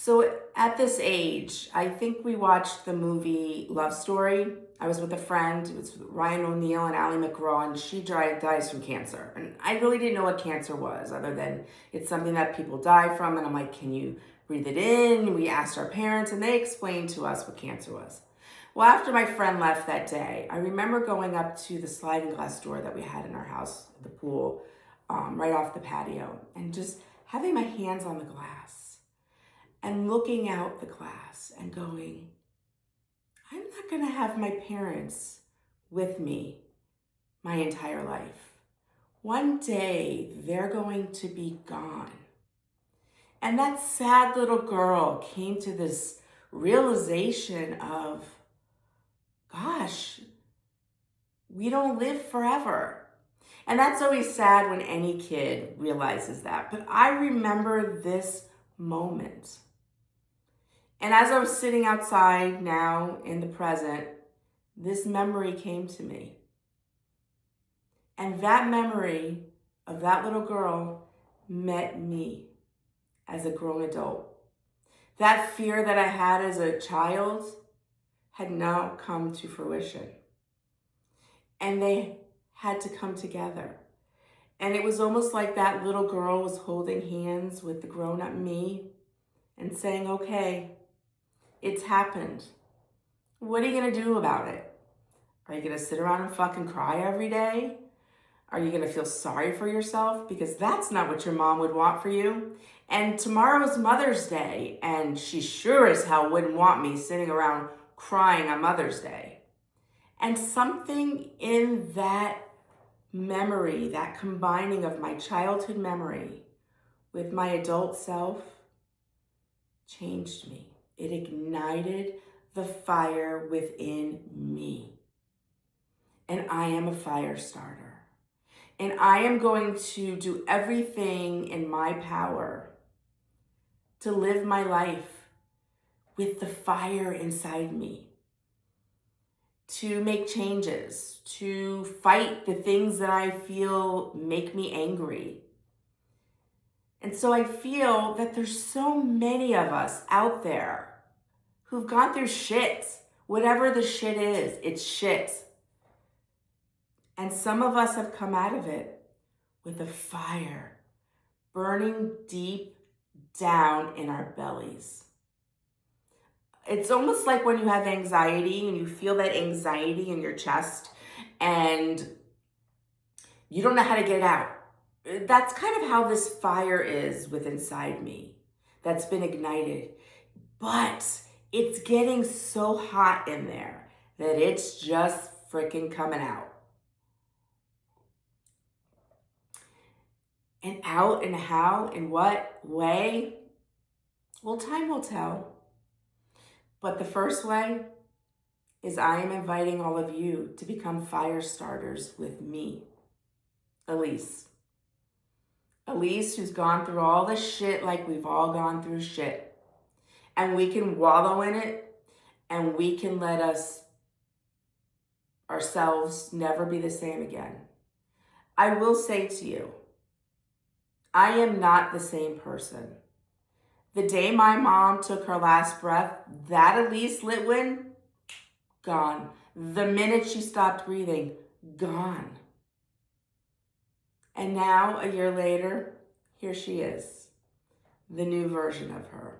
So at this age, I think we watched the movie Love Story. I was with a friend. It was Ryan O'Neal and Ally McGraw, and she dies from cancer. And I really didn't know what cancer was, other than it's something that people die from. And I'm like, can you breathe it in? We asked our parents, and they explained to us what cancer was. Well, after my friend left that day, I remember going up to the sliding glass door that we had in our house, the pool, right off the patio, and just having my hands on the glass and looking out the glass and going, I'm not going to have my parents with me my entire life. One day they're going to be gone. And that sad little girl came to this realization of, gosh, we don't live forever. And that's always sad when any kid realizes that. But I remember this moment. And as I was sitting outside now in the present, this memory came to me. And that memory of that little girl met me as a grown adult. That fear that I had as a child had now come to fruition. And they had to come together. And it was almost like that little girl was holding hands with the grown-up me and saying, okay, it's happened. What are you going to do about it? Are you going to sit around and fucking cry every day? Are you going to feel sorry for yourself? Because that's not what your mom would want for you. And tomorrow's Mother's Day, and she sure as hell wouldn't want me sitting around crying on Mother's Day. And something in that memory, that combining of my childhood memory with my adult self, changed me. It ignited the fire within me. And I am a fire starter. And I am going to do everything in my power to live my life with the fire inside me, to make changes, to fight the things that I feel make me angry. And so I feel that there's so many of us out there who've gone through shit. Whatever the shit is, it's shit. And some of us have come out of it with a fire burning deep down in our bellies. It's almost like when you have anxiety and you feel that anxiety in your chest and you don't know how to get it out. That's kind of how this fire is within inside me that's been ignited. But it's getting so hot in there that it's just freaking coming out. And out and how, in what way? Well, time will tell. But the first way is I am inviting all of you to become fire starters with me, Ilise. Ilise, who's gone through all the shit like we've all gone through shit. And we can wallow in it, and we can let ourselves never be the same again. I will say to you, I am not the same person. The day my mom took her last breath, that Ilise Litwin, gone. The minute she stopped breathing, gone. And now, a year later, here she is, the new version of her,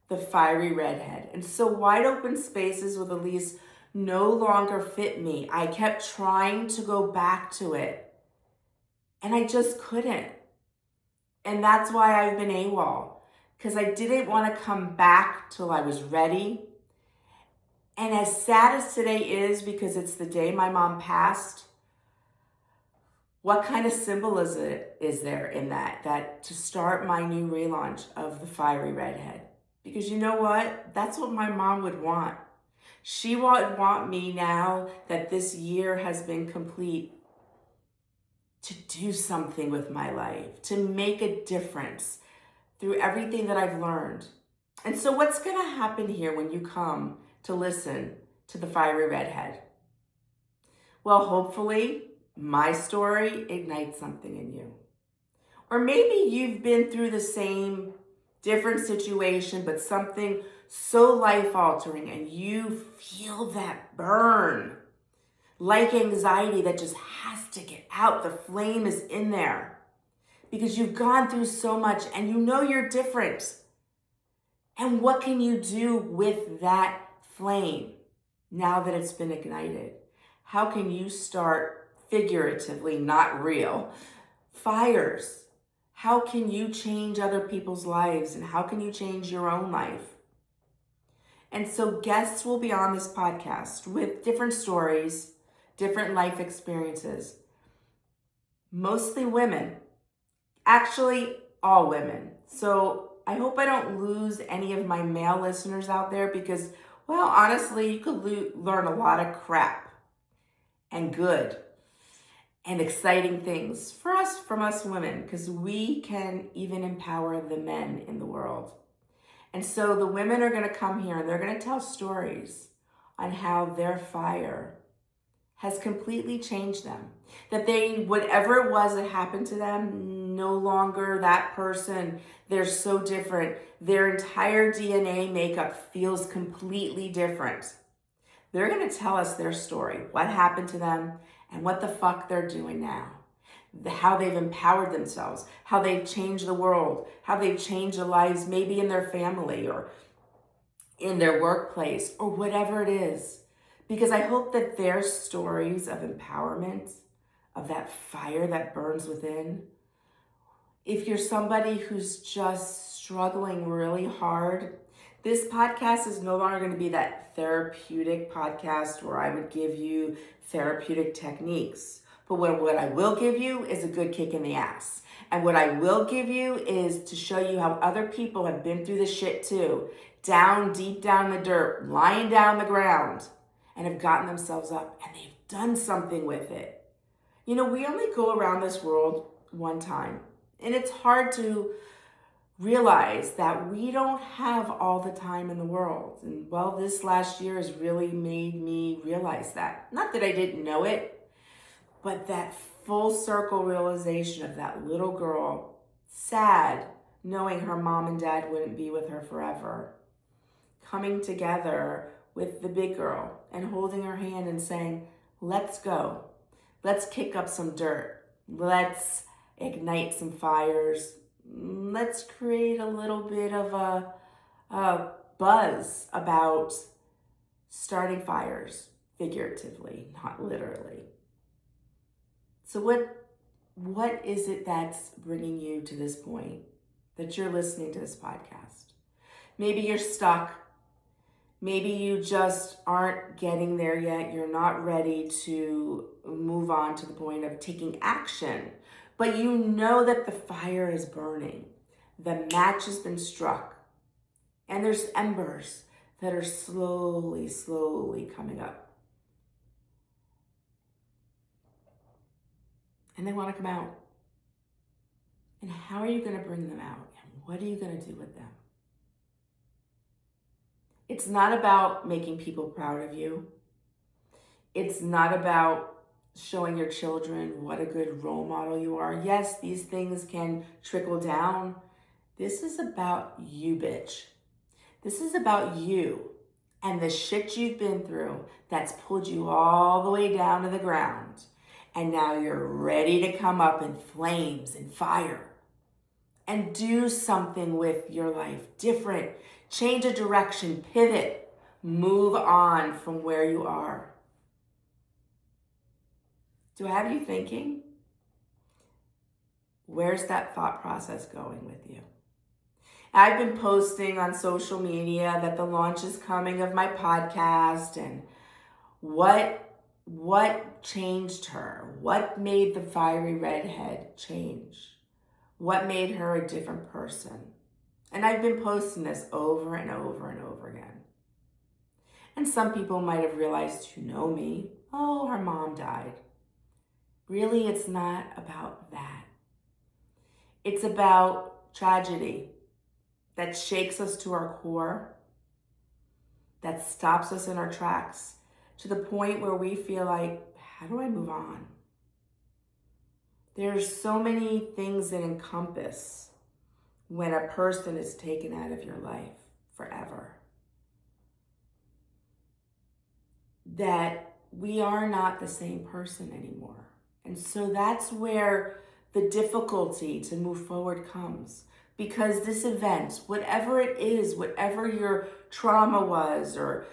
the Fiery Redhead. And so wide open spaces with Ilise no longer fit me. I kept trying to go back to it, and I just couldn't. And that's why I've been AWOL, because I didn't want to come back till I was ready. And as sad as today is, because it's the day my mom passed, what kind of symbolism is there in that to start my new relaunch of the Fiery Redhead? Because you know what? That's what my mom would want. She would want me, now that this year has been complete, to do something with my life, to make a difference through everything that I've learned. And so what's going to happen here when you come to listen to the Fiery Redhead? Well, hopefully my story ignites something in you. Or maybe you've been through the same different situation, but something so life-altering, and you feel that burn, like anxiety that just has to get out. The flame is in there because you've gone through so much and you know you're different. And what can you do with that flame now that it's been ignited? How can you start figuratively, not real, fires? How can you change other people's lives, and how can you change your own life? And so guests will be on this podcast with different stories, different life experiences, mostly women, actually all women. So I hope I don't lose any of my male listeners out there because, well, honestly, you could learn a lot of crap and good and exciting things from us women, because we can even empower the men in the world. And so the women are going to come here and they're going to tell stories on how their fire has completely changed them. That whatever it was that happened to them, no longer that person. They're so different. Their entire DNA makeup feels completely different. They're going to tell us their story, what happened to them, and what the fuck they're doing now. How they've empowered themselves, how they've changed the world, how they've changed their lives, maybe in their family or in their workplace or whatever it is. Because I hope that their stories of empowerment, of that fire that burns within, if you're somebody who's just struggling really hard, this podcast is no longer going to be that therapeutic podcast where I would give you therapeutic techniques. But what I will give you is a good kick in the ass. And what I will give you is to show you how other people have been through the shit too, deep down in the dirt, lying down the ground, and have gotten themselves up and they've done something with it. You know, we only go around this world one time. And it's hard to realize that we don't have all the time in the world. And well, this last year has really made me realize that. Not that I didn't know it, but that full circle realization of that little girl, sad, knowing her mom and dad wouldn't be with her forever, coming together with the big girl and holding her hand and saying, let's go. Let's kick up some dirt. Let's ignite some fires. Let's create a little bit of a buzz about starting fires, figuratively, not literally. So what is it that's bringing you to this point that you're listening to this podcast? Maybe you're stuck. Maybe you just aren't getting there yet. You're not ready to move on to the point of taking action. But you know that the fire is burning. The match has been struck. And there's embers that are slowly, slowly coming up. And they want to come out. And how are you going to bring them out? And what are you going to do with them? It's not about making people proud of you. It's not about showing your children what a good role model you are. Yes, these things can trickle down. This is about you, bitch. This is about you and the shit you've been through that's pulled you all the way down to the ground. And now you're ready to come up in flames and fire and do something with your life different. Change a direction, pivot, move on from where you are. Do I have you thinking? Where's that thought process going with you? I've been posting on social media that the launch is coming of my podcast and what changed her? What made the Fiery Redhead change? What made her a different person? And I've been posting this over and over and over again. And some people might have realized who know me, oh, her mom died. Really, it's not about that. It's about tragedy that shakes us to our core, that stops us in our tracks to the point where we feel like, how do I move on? There's so many things that encompass when a person is taken out of your life forever. That we are not the same person anymore. And so that's where the difficulty to move forward comes. Because this event, whatever it is, whatever your trauma was, or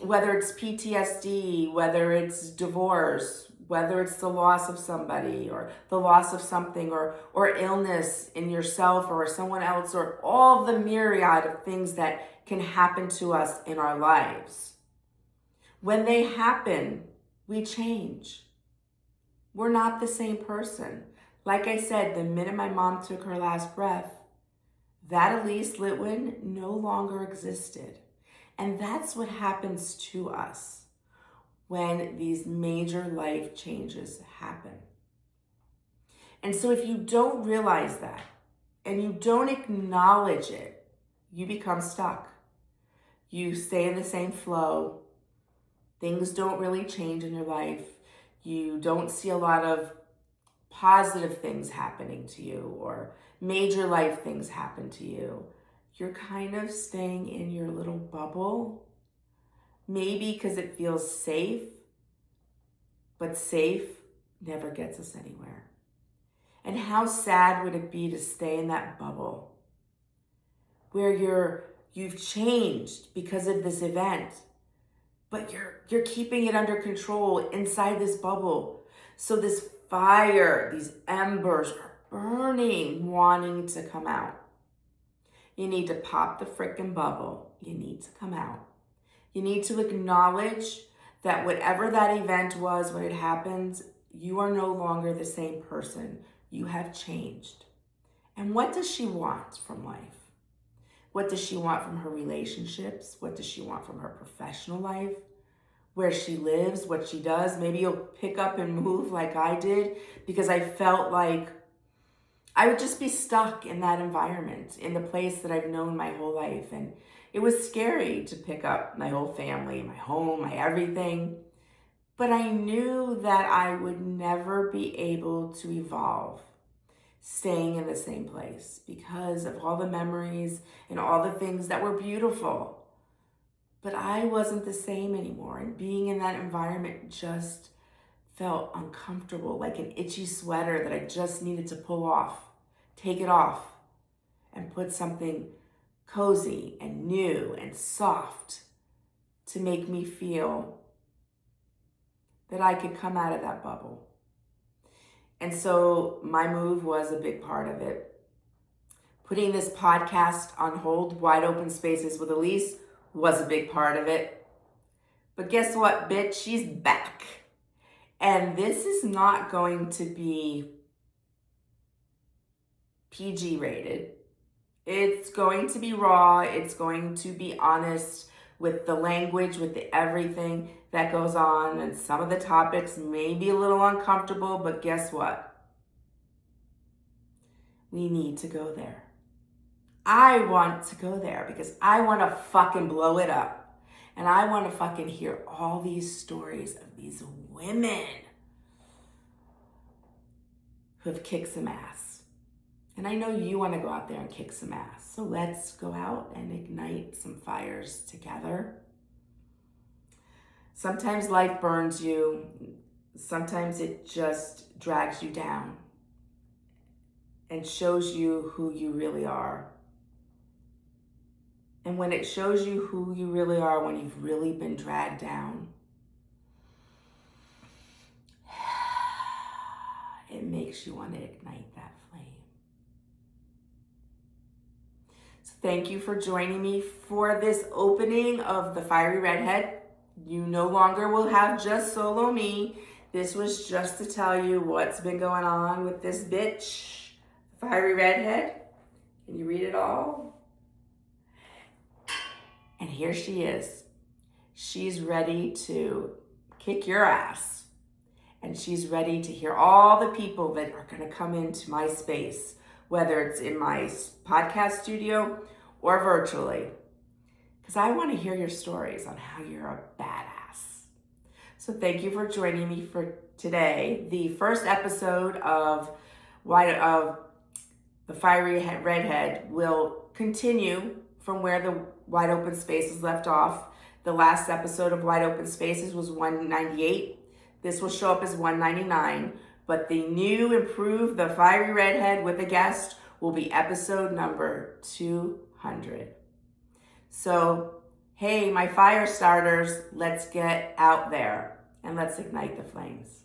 whether it's PTSD, whether it's divorce, whether it's the loss of somebody or the loss of something, or illness in yourself or someone else, or all the myriad of things that can happen to us in our lives. When they happen, we change. We're not the same person. Like I said, the minute my mom took her last breath, that Ilise Litwin no longer existed. And that's what happens to us when these major life changes happen. And so if you don't realize that and you don't acknowledge it, you become stuck. You stay in the same flow. Things don't really change in your life. You don't see a lot of positive things happening to you or major life things happen to you. You're kind of staying in your little bubble, maybe because it feels safe, but safe never gets us anywhere. And how sad would it be to stay in that bubble where you've changed because of this event, but you're keeping it under control inside this bubble. So this fire, these embers are burning, wanting to come out. You need to pop the frickin' bubble. You need to come out. You need to acknowledge that whatever that event was when it happened, you are no longer the same person. You have changed. And what does she want from life? What does she want from her relationships? What does she want from her professional life? Where she lives, what she does? Maybe you'll pick up and move like I did, because I felt like I would just be stuck in that environment, in the place that I've known my whole life. And it was scary to pick up my whole family, my home, my everything. But I knew that I would never be able to evolve staying in the same place because of all the memories and all the things that were beautiful. But I wasn't the same anymore. And being in that environment just felt uncomfortable, like an itchy sweater that I just needed to pull off, take it off, and put something cozy and new and soft to make me feel that I could come out of that bubble. And so my move was a big part of it. Putting this podcast on hold, Wide Open Spaces with Ilise, was a big part of it. But guess what, bitch? She's back. And this is not going to be PG rated. It's going to be raw. It's going to be honest with the language, with the everything that goes on. And some of the topics may be a little uncomfortable, but guess what? We need to go there. I want to go there because I want to fucking blow it up. And I want to fucking hear all these stories of these women who have kicked some ass. And I know you want to go out there and kick some ass. So let's go out and ignite some fires together. Sometimes life burns you. Sometimes it just drags you down and shows you who you really are. And when it shows you who you really are, when you've really been dragged down, it makes you want to ignite that flame. So thank you for joining me for this opening of the Fiery Redhead. You no longer will have just solo me. This was just to tell you what's been going on with this bitch, Fiery Redhead. Can you read it all? And here she is. She's ready to kick your ass. And she's ready to hear all the people that are going to come into my space, whether it's in my podcast studio or virtually. Because I want to hear your stories on how you're a badass. So thank you for joining me for today, the first episode of the the Fiery Redhead will continue from where the Wide Open Spaces left off. The last episode of Wide Open Spaces was 198. This will show up as 199, but the new improved The Fiery Redhead with a guest will be episode number 200. So, hey, my fire starters, let's get out there and let's ignite the flames.